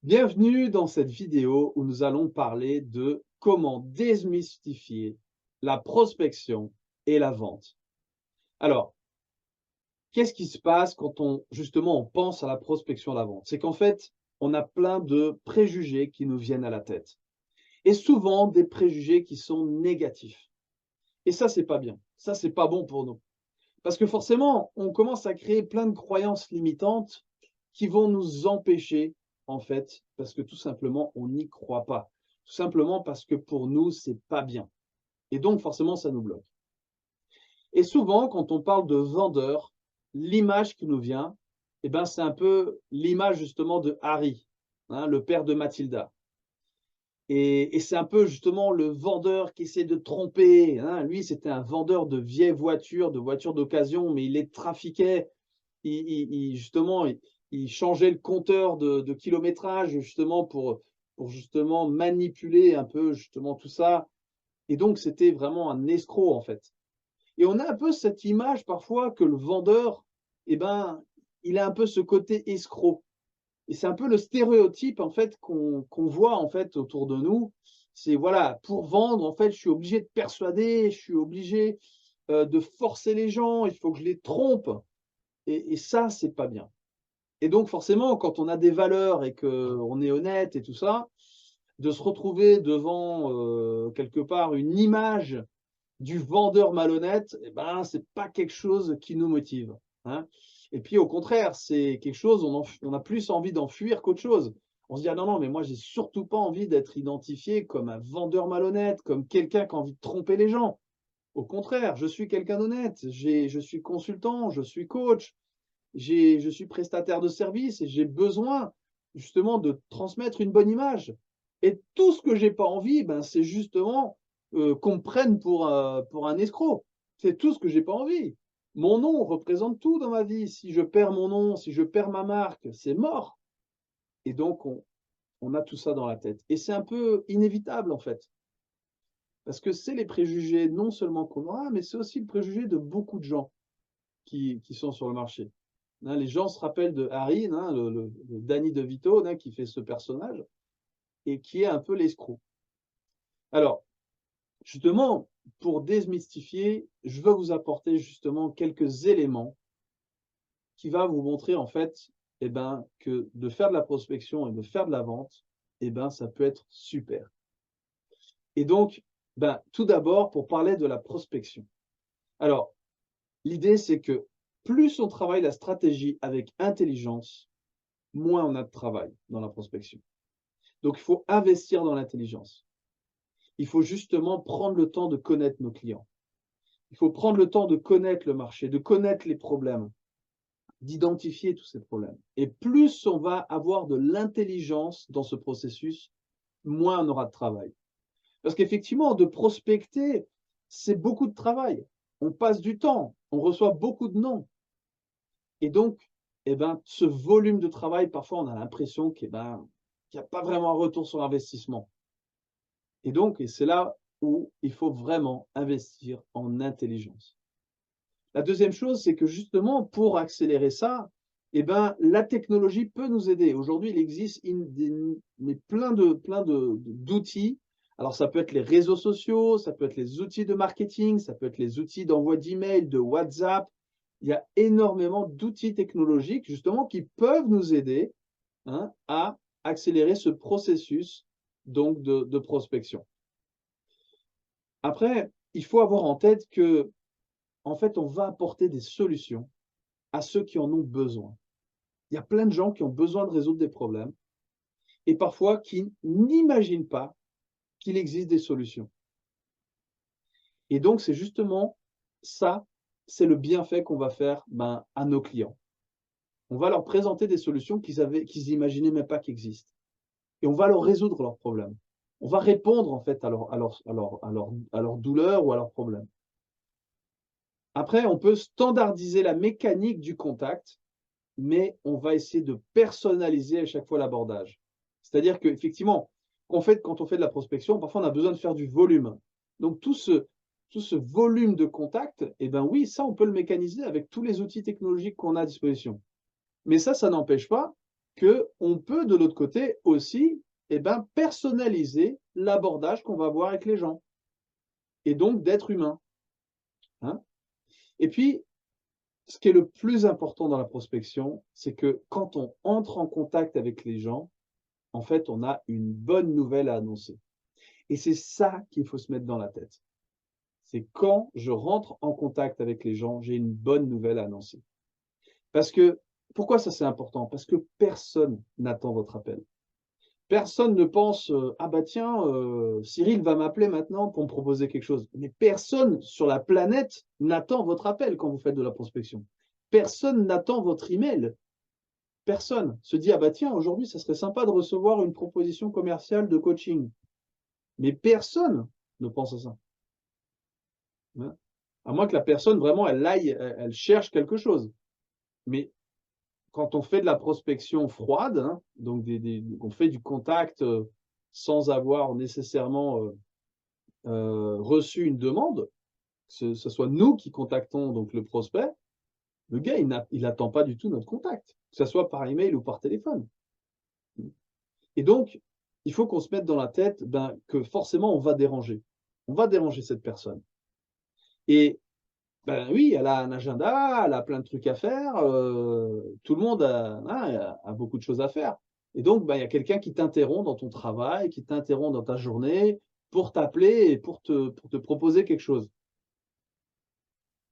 Bienvenue dans cette vidéo où nous allons parler de comment démystifier la prospection et la vente. Alors, qu'est-ce qui se passe quand justement on pense à la prospection et la vente? C'est qu'en fait, on a plein de préjugés qui nous viennent à la tête et souvent des préjugés qui sont négatifs. Et ça, c'est pas bien. Ça, c'est pas bon pour nous. Parce que forcément, on commence à créer plein de croyances limitantes qui vont nous empêcher, en fait, parce que tout simplement, on n'y croit pas. Tout simplement parce que pour nous, c'est pas bien. Et donc, forcément, ça nous bloque. Et souvent, quand on parle de vendeur, l'image qui nous vient, eh ben, c'est un peu l'image justement de Harry, hein, le père de Mathilda. Et c'est un peu justement le vendeur qui essaie de tromper, hein. Lui, c'était un vendeur de vieilles voitures, de voitures d'occasion, mais il les trafiquait. Justement, il changeait le compteur de kilométrage justement pour justement manipuler un peu justement tout ça. Et donc, c'était vraiment un escroc en fait. Et on a un peu cette image parfois que le vendeur, eh ben, il a un peu ce côté escroc. Et c'est un peu le stéréotype en fait qu'on voit en fait autour de nous. C'est voilà, pour vendre, en fait, je suis obligé de persuader, je suis obligé, de forcer les gens, il faut que je les trompe et ça, c'est pas bien. Et donc forcément, quand on a des valeurs et qu'on est honnête et tout ça, de se retrouver devant, quelque part une image du vendeur malhonnête et ben, c'est pas quelque chose qui nous motive, hein. Et puis au contraire, c'est quelque chose, on a plus envie d'en fuir qu'autre chose. On se dit: «Ah non, non, mais moi j'ai surtout pas envie d'être identifié comme un vendeur malhonnête, comme quelqu'un qui a envie de tromper les gens. Au contraire, je suis quelqu'un d'honnête, je suis consultant, je suis coach, je suis prestataire de service et j'ai besoin justement de transmettre une bonne image. Et tout ce que j'ai pas envie, ben, c'est justement qu'on me prenne pour un escroc. C'est tout ce que j'ai pas envie. Mon nom représente tout dans ma vie. Si je perds mon nom, si je perds ma marque, c'est mort. Et donc, on a tout ça dans la tête. Et c'est un peu inévitable, en fait. Parce que c'est les préjugés non seulement qu'on aura, mais c'est aussi le préjugé de beaucoup de gens qui sont sur le marché. Hein, les gens se rappellent de Harry, hein, le Danny DeVito, hein, qui fait ce personnage et qui est un peu l'escroc. Alors, justement, pour démystifier, je veux vous apporter justement quelques éléments qui va vous montrer en fait, eh ben, que de faire de la prospection et de faire de la vente, eh ben, ça peut être super. Et donc, ben, tout d'abord, pour parler de la prospection. Alors, l'idée, c'est que plus on travaille la stratégie avec intelligence, moins on a de travail dans la prospection. Donc, il faut investir dans l'intelligence. Il faut justement prendre le temps de connaître nos clients. Il faut prendre le temps de connaître le marché, de connaître les problèmes, d'identifier tous ces problèmes. Et plus on va avoir de l'intelligence dans ce processus, moins on aura de travail. Parce qu'effectivement, de prospecter, c'est beaucoup de travail. On passe du temps, on reçoit beaucoup de noms. Et donc, eh ben, ce volume de travail, parfois, on a l'impression qu'il n'y a pas vraiment un retour sur l'investissement. Et donc, c'est là où il faut vraiment investir en intelligence. La deuxième chose, c'est que justement, pour accélérer ça, eh ben, la technologie peut nous aider. Aujourd'hui, il existe mais d'outils. Alors, ça peut être les réseaux sociaux, ça peut être les outils de marketing, ça peut être les outils d'envoi d'email, de WhatsApp. Il y a énormément d'outils technologiques, justement, qui peuvent nous aider, hein, à accélérer ce processus donc de prospection. Après, il faut avoir en tête que, en fait, on va apporter des solutions à ceux qui en ont besoin. Il y a plein de gens qui ont besoin de résoudre des problèmes et parfois qui n'imaginent pas qu'il existe des solutions. Et donc, c'est justement ça, c'est le bienfait qu'on va faire, ben, à nos clients. On va leur présenter des solutions qu'ils imaginaient même pas qu'existent et on va leur résoudre leurs problèmes. On va répondre en fait à leurs douleurs ou à leurs problèmes. Après, on peut standardiser la mécanique du contact, mais on va essayer de personnaliser à chaque fois l'abordage. C'est-à-dire qu'effectivement, quand on fait de la prospection, parfois on a besoin de faire du volume. Donc tout ce volume de contact, eh ben oui, ça on peut le mécaniser avec tous les outils technologiques qu'on a à disposition. Mais ça n'empêche pas qu'on peut, de l'autre côté, aussi, eh ben, personnaliser l'abordage qu'on va avoir avec les gens et donc d'être humain, hein. Et puis, ce qui est le plus important dans la prospection, c'est que quand on entre en contact avec les gens, en fait, on a une bonne nouvelle à annoncer. Et c'est ça qu'il faut se mettre dans la tête. C'est quand je rentre en contact avec les gens, j'ai une bonne nouvelle à annoncer. Parce que pourquoi ça c'est important? Parce que personne n'attend votre appel. Personne ne pense, «Ah bah tiens, Cyril va m'appeler maintenant pour me proposer quelque chose». Mais personne sur la planète n'attend votre appel quand vous faites de la prospection. Personne n'attend votre email. Personne se dit: «Ah bah tiens, aujourd'hui, ça serait sympa de recevoir une proposition commerciale de coaching». Mais personne ne pense à ça, hein. À moins que la personne vraiment elle aille, elle cherche quelque chose. Mais quand on fait de la prospection froide, hein, donc on fait du contact, sans avoir nécessairement, reçu une demande, que ce soit nous qui contactons donc le prospect, le gars il attend pas du tout notre contact, que ça soit par email ou par téléphone. Et donc, il faut qu'on se mette dans la tête, ben, que forcément on va déranger. On va déranger cette personne. Et ben oui, elle a un agenda, elle a plein de trucs à faire, tout le monde a beaucoup de choses à faire. Et donc, ben, il y a quelqu'un qui t'interrompt dans ton travail, qui t'interrompt dans ta journée pour t'appeler et pour te proposer quelque chose.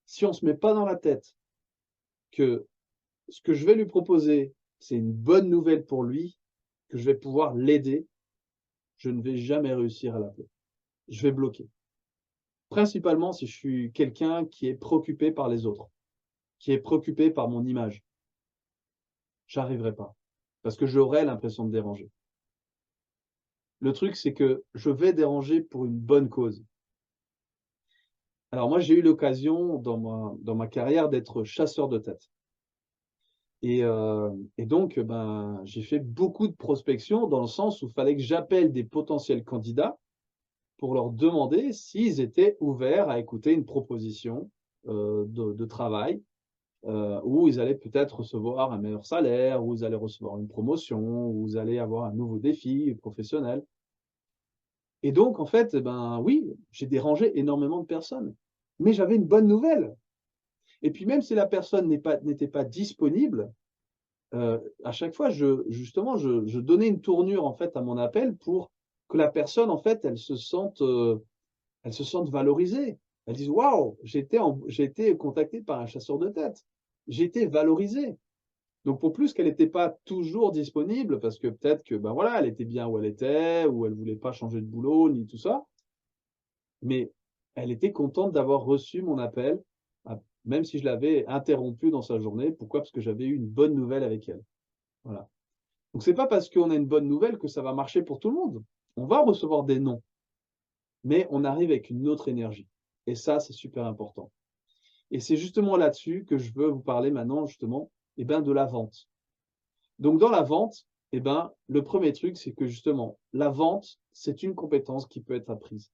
Si on se met pas dans la tête que ce que je vais lui proposer, c'est une bonne nouvelle pour lui, que je vais pouvoir l'aider, je ne vais jamais réussir à l'appeler. Je vais bloquer. Principalement si je suis quelqu'un qui est préoccupé par les autres, qui est préoccupé par mon image. J'arriverai pas, parce que j'aurai l'impression de déranger. Le truc, c'est que je vais déranger pour une bonne cause. Alors moi, j'ai eu l'occasion dans ma carrière d'être chasseur de tête et donc ben, j'ai fait beaucoup de prospection dans le sens où il fallait que j'appelle des potentiels candidats pour leur demander s'ils étaient ouverts à écouter une proposition, de travail, où ils allaient peut-être recevoir un meilleur salaire, où ils allaient recevoir une promotion, où ils allaient avoir un nouveau défi professionnel. Et donc en fait, eh ben, oui, j'ai dérangé énormément de personnes, mais j'avais une bonne nouvelle. Et puis même si la personne n'était pas disponible, à chaque fois je donnais une tournure en fait à mon appel pour que la personne en fait elle se sente valorisée. Elle dise: «Waouh, j'ai été contacté par un chasseur de tête. J'ai été valorisé». Donc pour plus qu'elle n'était pas toujours disponible parce que peut-être que, ben, voilà, elle était bien où elle était, ou elle voulait pas changer de boulot ni tout ça, mais elle était contente d'avoir reçu mon appel, même si je l'avais interrompu dans sa journée. Pourquoi? Parce que j'avais eu une bonne nouvelle avec elle. Voilà. Donc c'est pas parce qu'on a une bonne nouvelle que ça va marcher pour tout le monde. On va recevoir des «non», mais on arrive avec une autre énergie et ça, c'est super important et c'est justement là-dessus que je veux vous parler maintenant justement, eh ben, de la vente. Donc dans la vente, eh ben, le premier truc, c'est que justement, la vente, c'est une compétence qui peut être apprise.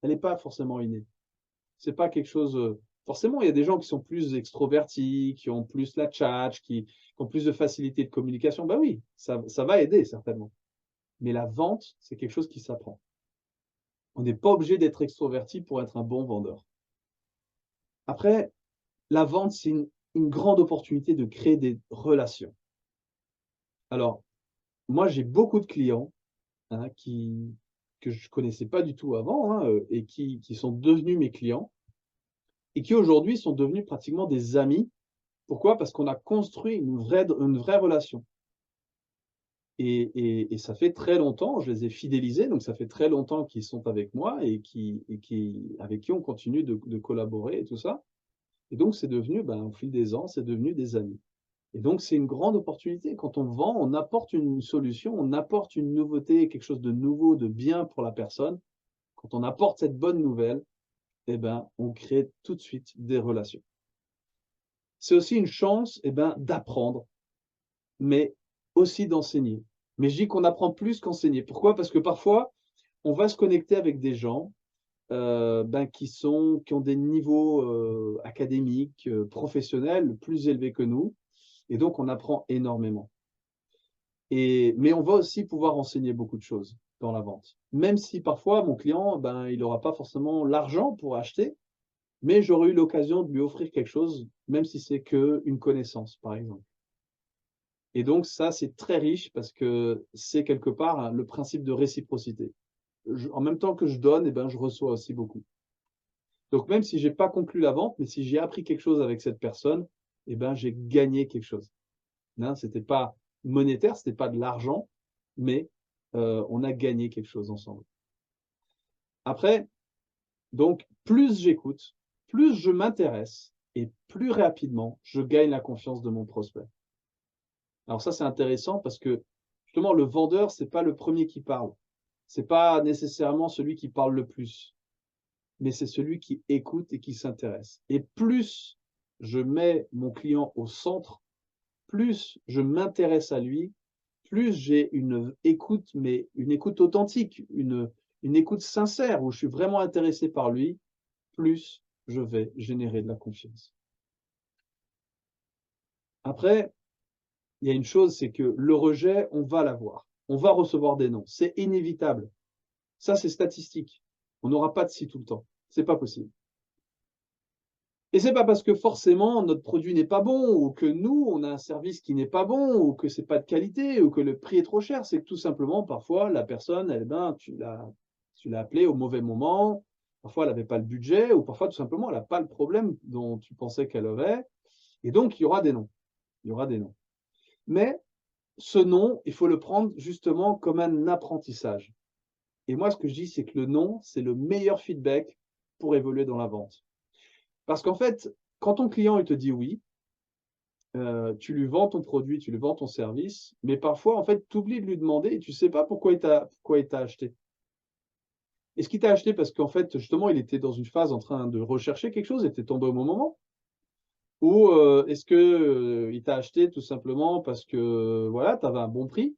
Elle n'est pas forcément innée. C'est pas quelque chose, forcément, il y a des gens qui sont plus extrovertis, qui ont plus la tchatche, qui ont plus de facilité de communication. Bah oui, ça va aider certainement. Mais la vente, c'est quelque chose qui s'apprend. On n'est pas obligé d'être extroverti pour être un bon vendeur. Après, la vente, c'est une grande opportunité de créer des relations. Alors, moi, j'ai beaucoup de clients, hein, que je connaissais pas du tout avant, hein, et qui sont devenus mes clients et qui aujourd'hui sont devenus pratiquement des amis. Pourquoi? Parce qu'on a construit une vraie relation et ça fait très longtemps, je les ai fidélisés, donc ça fait très longtemps qu'ils sont avec moi avec qui on continue de collaborer et tout ça et donc c'est devenu, ben, au fil des ans, c'est devenu des amis et donc c'est une grande opportunité. Quand on vend, on apporte une solution, on apporte une nouveauté, quelque chose de nouveau, de bien pour la personne. Quand on apporte cette bonne nouvelle, eh ben, on crée tout de suite des relations. C'est aussi une chance, eh ben, d'apprendre, mais aussi d'enseigner. Mais je dis qu'on apprend plus qu'enseigner. Pourquoi? Parce que parfois, on va se connecter avec des gens, ben, qui ont des niveaux, académiques, professionnels plus élevés que nous et donc on apprend énormément. Mais on va aussi pouvoir enseigner beaucoup de choses dans la vente. Même si parfois mon client, ben, il n'aura pas forcément l'argent pour acheter, mais j'aurai eu l'occasion de lui offrir quelque chose, même si c'est qu'une connaissance, par exemple. Et donc ça, c'est très riche parce que c'est quelque part, hein, le principe de réciprocité. En même temps que je donne, eh ben, je reçois aussi beaucoup. Donc même si j'ai pas conclu la vente, mais si j'ai appris quelque chose avec cette personne, eh ben, j'ai gagné quelque chose. Hein, c'était pas monétaire, c'était pas de l'argent, mais on a gagné quelque chose ensemble. Après, donc plus j'écoute, plus je m'intéresse et plus rapidement je gagne la confiance de mon prospect. Alors ça, c'est intéressant parce que justement, le vendeur, c'est pas le premier qui parle. C'est pas nécessairement celui qui parle le plus, mais c'est celui qui écoute et qui s'intéresse. Et plus je mets mon client au centre, plus je m'intéresse à lui, plus j'ai une écoute, mais une écoute authentique, une écoute sincère où je suis vraiment intéressé par lui, plus je vais générer de la confiance. Après, il y a une chose, c'est que le rejet, on va l'avoir. On va recevoir des non. C'est inévitable. Ça, c'est statistique. On n'aura pas de si tout le temps. C'est pas possible. Et c'est pas parce que forcément notre produit n'est pas bon, ou que nous, on a un service qui n'est pas bon, ou que c'est pas de qualité, ou que le prix est trop cher. C'est que tout simplement, parfois, la personne, eh ben, tu l'as appelée au mauvais moment. Parfois, elle n'avait pas le budget, ou parfois, tout simplement, elle n'a pas le problème dont tu pensais qu'elle avait. Et donc, il y aura des noms. Il y aura des noms. Mais ce non, il faut le prendre justement comme un apprentissage. Et moi, ce que je dis, c'est que le non, c'est le meilleur feedback pour évoluer dans la vente. Parce qu'en fait, quand ton client il te dit oui, tu lui vends ton produit, tu lui vends ton service, mais parfois, en fait, tu oublies de lui demander et tu ne sais pas pourquoi il t'a acheté. Est-ce qu'il t'a acheté parce qu'en fait, justement, il était dans une phase en train de rechercher quelque chose, il était tombé au bon moment? Ou est-ce que, il t'a acheté tout simplement parce que, voilà, tu avais un bon prix,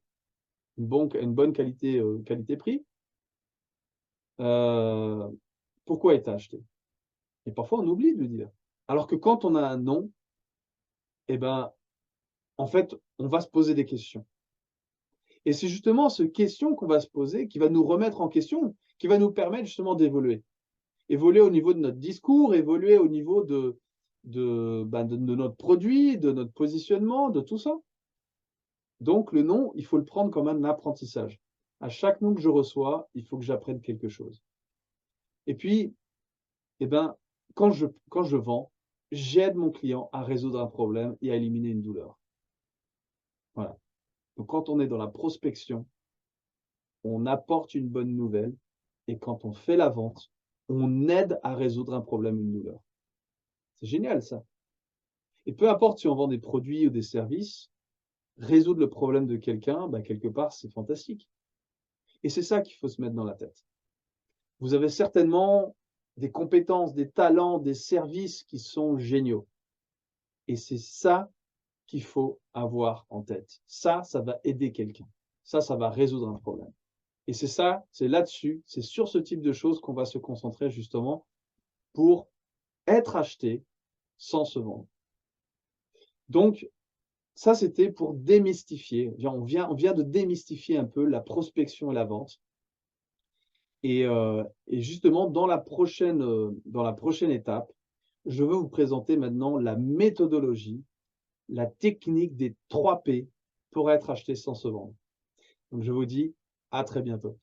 une bonne qualité, qualité-prix? Heu, Pourquoi il t'a acheté? Et parfois, on oublie de lui dire. Alors que quand on a un non, eh ben, en fait, on va se poser des questions. Et c'est justement ces questions qu'on va se poser qui va nous remettre en question, qui va nous permettre justement d'évoluer. Évoluer au niveau de notre discours, évoluer au niveau de notre produit, de notre positionnement, de tout ça. Donc le non, il faut le prendre comme un apprentissage. À chaque non que je reçois, il faut que j'apprenne quelque chose. Et puis, eh ben, quand je vends, j'aide mon client à résoudre un problème et à éliminer une douleur. Voilà. Donc quand on est dans la prospection, on apporte une bonne nouvelle et quand on fait la vente, on aide à résoudre un problème, une douleur. C'est génial ça. Et peu importe si on vend des produits ou des services, résoudre le problème de quelqu'un, bah, quelque part, c'est fantastique. Et c'est ça qu'il faut se mettre dans la tête. Vous avez certainement des compétences, des talents, des services qui sont géniaux. Et c'est ça qu'il faut avoir en tête. Ça va aider quelqu'un. Ça va résoudre un problème. Et c'est ça, c'est là-dessus, c'est sur ce type de choses qu'on va se concentrer justement pour être acheté sans se vendre. Donc, ça, c'était pour démystifier. On vient de démystifier un peu la prospection et la vente. Et justement, dans la prochaine étape, je veux vous présenter maintenant la méthodologie, la technique des 3 P pour être acheté sans se vendre. Donc, je vous dis à très bientôt.